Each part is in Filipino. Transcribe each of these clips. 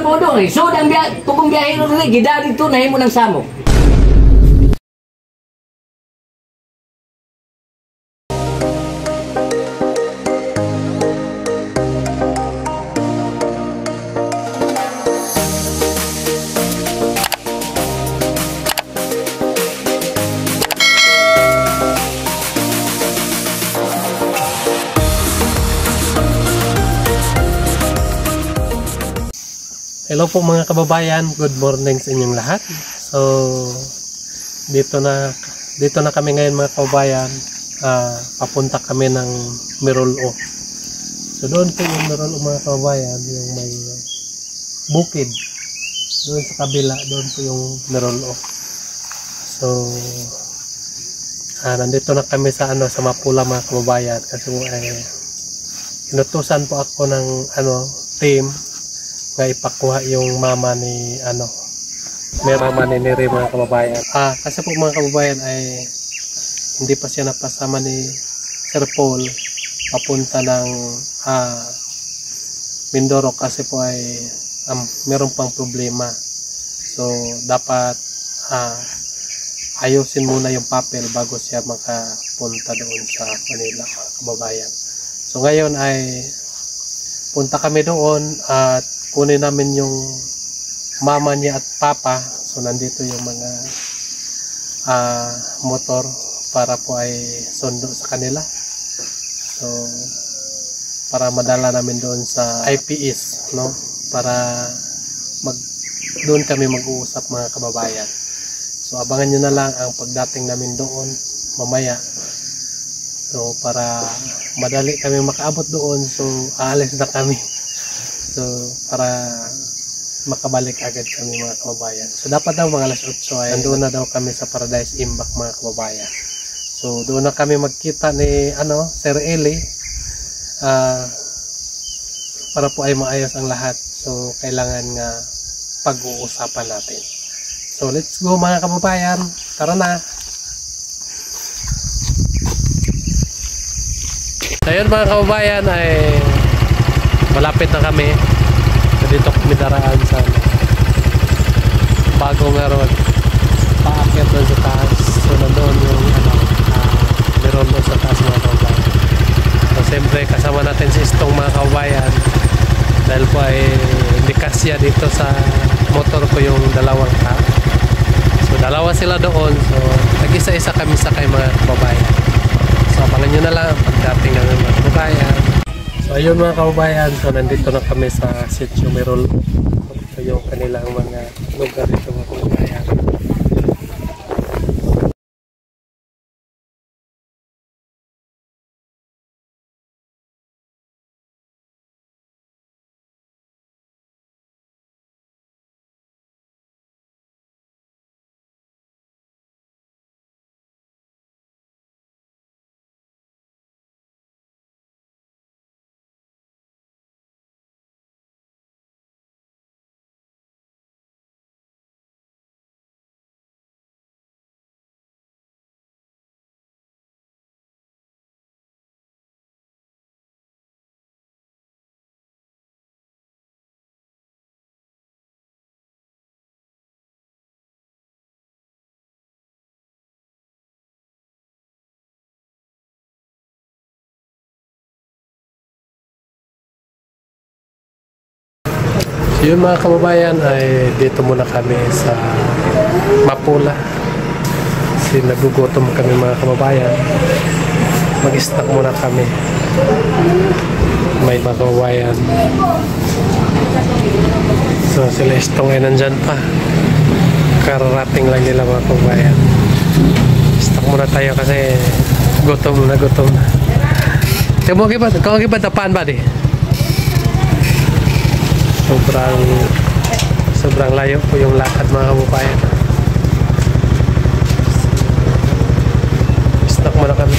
mo doon eh. So, tubong biyahero rin, gida dito, nahin mo ng samok. Hello po mga kababayan, good morning sa inyong lahat. So dito na kami ngayon mga kababayan. Papunta kami ng Merolo. So doon po yung Merolo mga kababayan, yung may bukid. Doon sa kabila, doon po yung Merolo. So nandito na kami sa sa Mapula mga kababayan kasi inutusan po ako ng team na ipakuha yung mama ni may mama ni Neri mga kababayan. Kasi po mga kababayan ay hindi pa siya napasama ni Sir Paul papunta ng Mindoro kasi po ay meron pang problema. So dapat ayusin muna yung papel bago siya makapunta doon sa Manila mga kababayan. So ngayon ay punta kami doon at kunin namin yung mama niya at papa. So nandito yung mga motor para po ay sundo sa kanila. So para madala namin doon sa IPS, no? Para doon kami mag-uusap mga kababayan. So abangan nyo na lang ang pagdating namin doon mamaya. So para madali kami makaabot doon, so aalis na kami. So, para makabalik agad kami mga kababayan. So, dapat daw mga alas 8 ay nandoon na daw kami sa Paradise Imbak mga kababayan. So, doon na kami magkita ni Sir Eli para po ay maayos ang lahat. So, kailangan nga pag-uusapan natin. So, let's go mga kababayan. Tara na! So, yun mga kababayan ay malapit na kami. Dito kami daraan sa bagong road. Paakyat doon sa taas. So nandoon yung meron doon sa taas mga kababayan. So siyempre kasama natin si Istong mga kababayan. Dahil po ay hindi kasya dito sa motor ko yung dalawang tao. So dalawa sila doon. So nag-isa-isa kami sakay mga kababayan. So abangan nyo na lang pagdating kami mga kababayan. So ayun mga kababayan, so nandito na kami sa Sitio Merolo. So yung kanilang mga lugar dito mga kababayan. So yun mga kababayan ay dito muna kami sa Mapula. Kasi nagugutom kami mga kababayan. Mag-snack muna kami. May mga kababayan. So sila Istong ay nandyan pa. Kararating lang nila mga kababayan. Snack muna tayo kasi gutom na. Kung kibat tapaan ba di? Sobrang layo po yung lakad mga kababayan. Stop muna kami.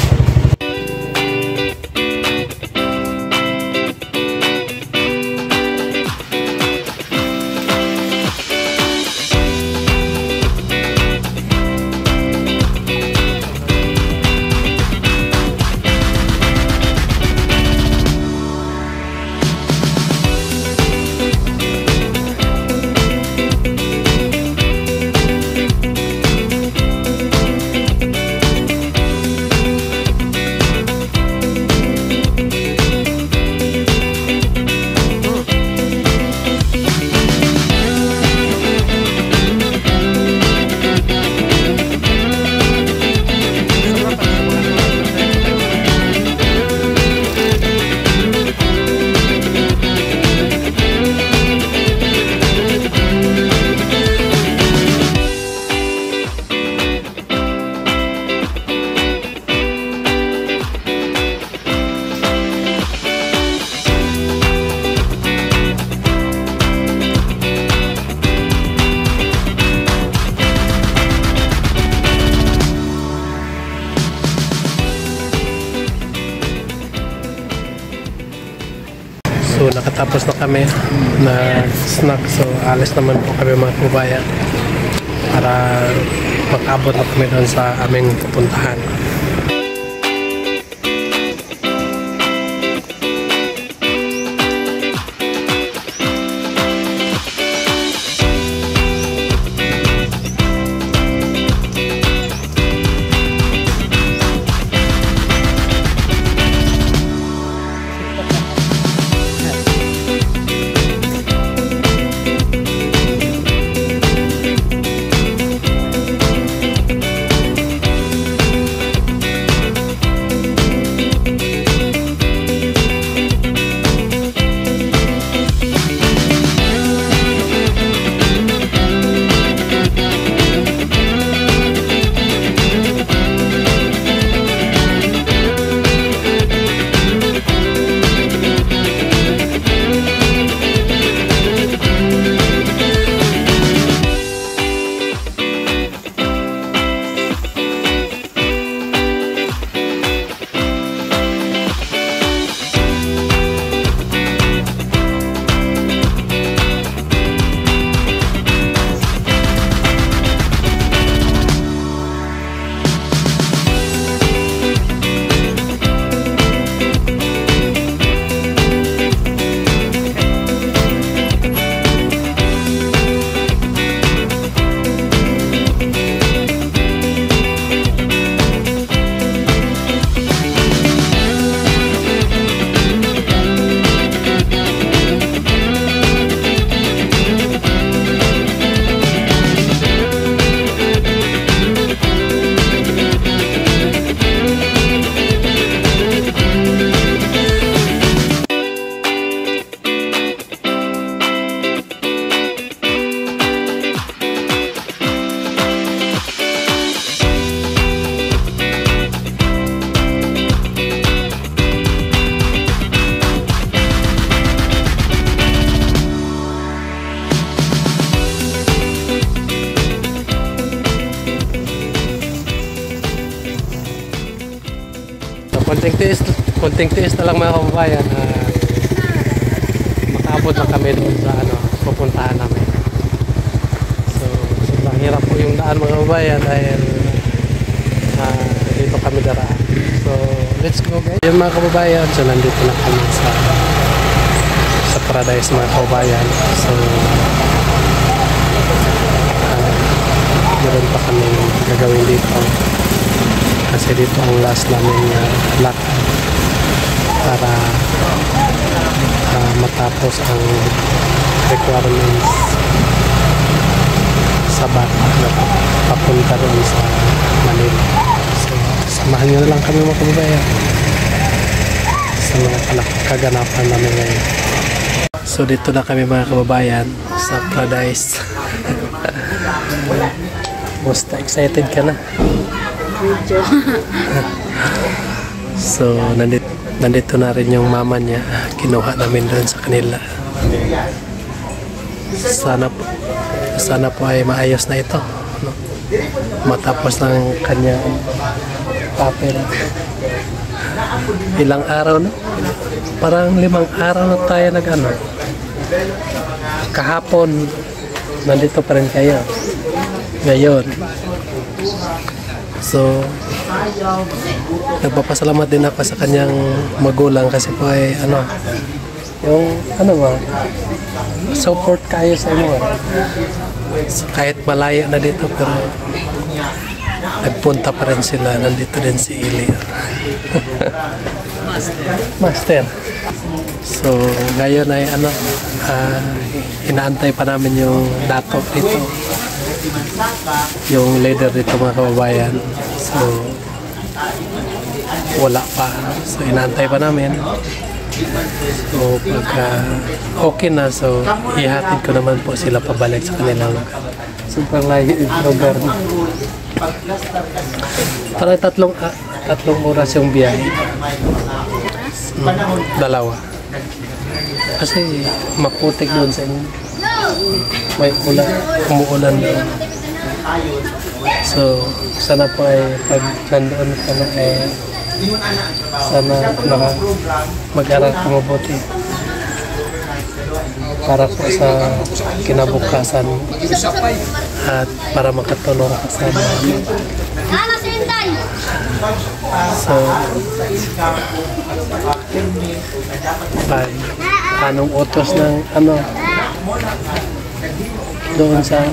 tapos na kami na snack. So alis naman po kami mga kababayan para makabot na kami doon sa aming pupuntahan. Konting tiis na lang mga kababayan, makaabot na kami doon sa pupuntahan namin. So sobrang hirap po yung daan mga kababayan dahil dito kami daraan. So let's go guys. Yung mga kababayan, so nandito na kami sa Paradise mga kababayan. So meron pa kami gagawin dito kasi dito ang last namin lakad para matapos ang requirements sa bata na papunta doon sa Manila. So samahan nyo na lang kami mga kababayan sa mga kaganapan namin ngayon. So dito na kami mga kababayan sa Paradise. Musta excited ka na? So nandito na rin yung mama niya, kinuha namin doon sa kanila. Sana po ay maayos na ito, no? Matapos ng kanyang papel. Ilang araw na? Parang 5 araw na tayo kahapon nandito pa rin kayo ngayon. So nagpapasalamat din ako sa kanyang magulang kasi po ay support kayo sa inyo. So, kahit malayo na dito pero nagpunta pa rin sila. Nandito din si Ili. Master. So ngayon ay inaantay pa namin yung dato dito, yung leader dito mga kababayan. So wala pa, so inaantay pa namin. So pagka okay na, so ihatid ko naman po sila pabalik sa kanilang lugar. Super layo yung lugar. Parang tatlong oras yung biyahe. 2 kasi maputik doon sa inyo, may umuulan doon. So sana po ay pag nandoon ka na sana mag-aral ka mabuti para po sa kinabukasan at para makatulong ka sa mga. So, anong utos ng doon sa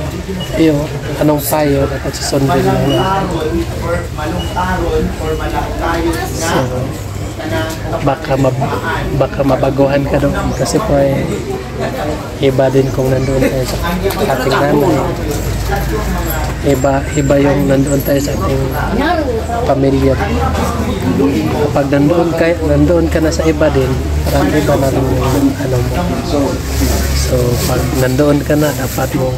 iyo, anong payo dapat susundin lang na. So, baka mabaguhan ka doon kasi po iba din kung nandoon tayo sa ating nanay, iba yung nandoon tayo sa ating pamilya. Kapag nandoon ka na sa iba din, parang iba na rin yung mo. So pag nandoon ka na, dapat mo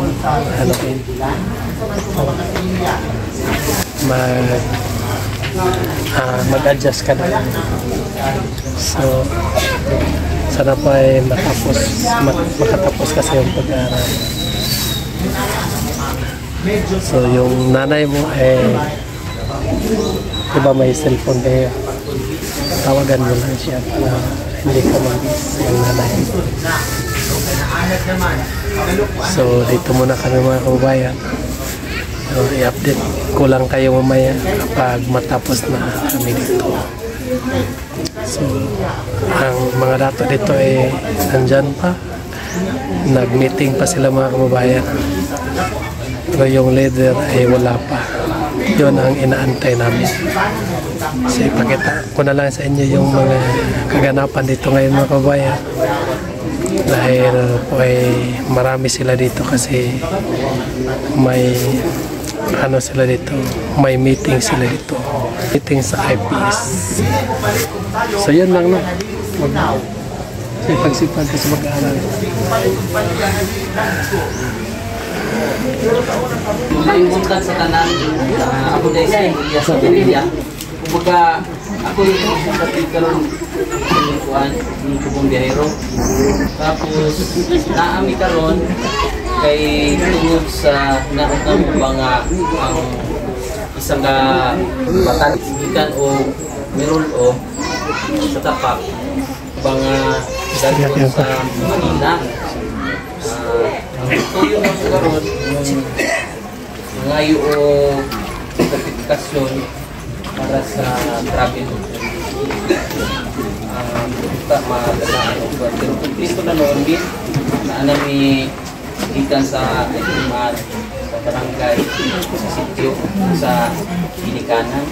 mag-adjust ka na. So sana po ay makatapos kasi yung pag-aaral. So yung nanay mo diba may cellphone kayo, tawagan mo lang siya para hindi ka mag-miss yung nanay. So dito muna kami mga kababayan. So, i-update ko lang kayo mamaya kapag matapos na kami dito. So, ang mga data dito nandyan pa. Nag-meeting pa sila mga kababayan. Pero yung leader wala pa. Yun ang inaantay namin. So, ipakita ko na lang sa inyo yung mga kaganapan dito ngayon mga kababayan. Dahil po marami sila dito kasi may sila dito, may meeting sila dito, meeting sa IPS. So yun lang no, sipag-sipag sa mag-aaral. Malimutan sa tanan, ako dahil sa Emilia sa Emilia. Kumbaga, ako yung karon yung Tubong Biyahero. Tapos, naami karon kay tungod sa naunang mga ang isang batalikan o merol o sa tapak mga dagdag sa Manila. Ito yung karon ngayon o sertifikasyon para sa travel. Kita madalaan o pero kumplito na noon din na anami ikan sa itimat, sa barangay, sa sityo, sa Ginikanan.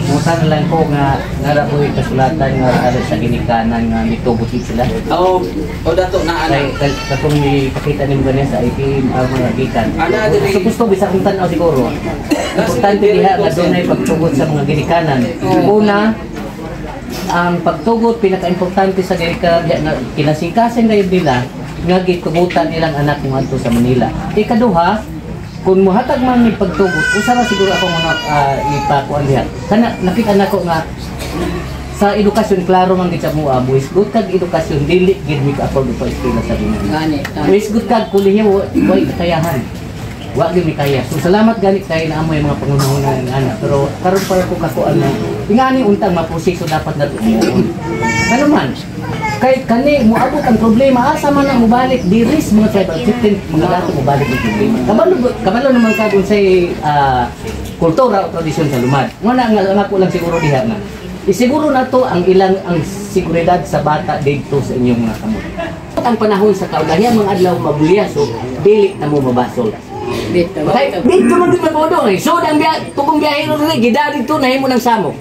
Musa na lang ko nga nara po yung kasulatan nga ada sa Ginikanan nga mitubutin sila. O dato na ana. Katong ipakita nimo ganyan sa IP mga gikan. Ana diri. So gusto bisa kong tan-aw siguro. Importante diha nga dunay pagtugot sa mga Ginikanan. Una, ang pagtugot pinaka-importante sa kinasikasan kayo nila nga gitugutan nilang anak mo adto sa Manila. Ikaduha, kung muhatag man ni pagtugot, usara siguro ako muna ipakuan diha. Kana nakita nako nga sa edukasyon klaro man gid sa mua, boys good kag edukasyon dili gid mi ka afford pa eskwela sa Ginikanan. Boys good kag kolehiyo way kakayahan. Wa gyud mi kaya. So salamat gani kay naamoy mga pangunahon nga anak. Pero karon para ko kakuan na ingani untang maproseso dapat na tuon. Ano man? Kay kani moabot ang problema asa man na mobalik diris mga tribal chieftain mga dato mobalik ang problema. Kabalo naman ka kung say kultura o tradisyon sa lumad. Ngana nga ako lang siguro diha na. Isiguro na to ang ilang ang seguridad sa bata dito sa inyong mga kamot. Ang panahon sa kaugalian mga adlaw mabuya so dili na mo mabasol. Dito man din mabodo. So, Tubong Biyahero rin, gida dito, nahimo ng samok.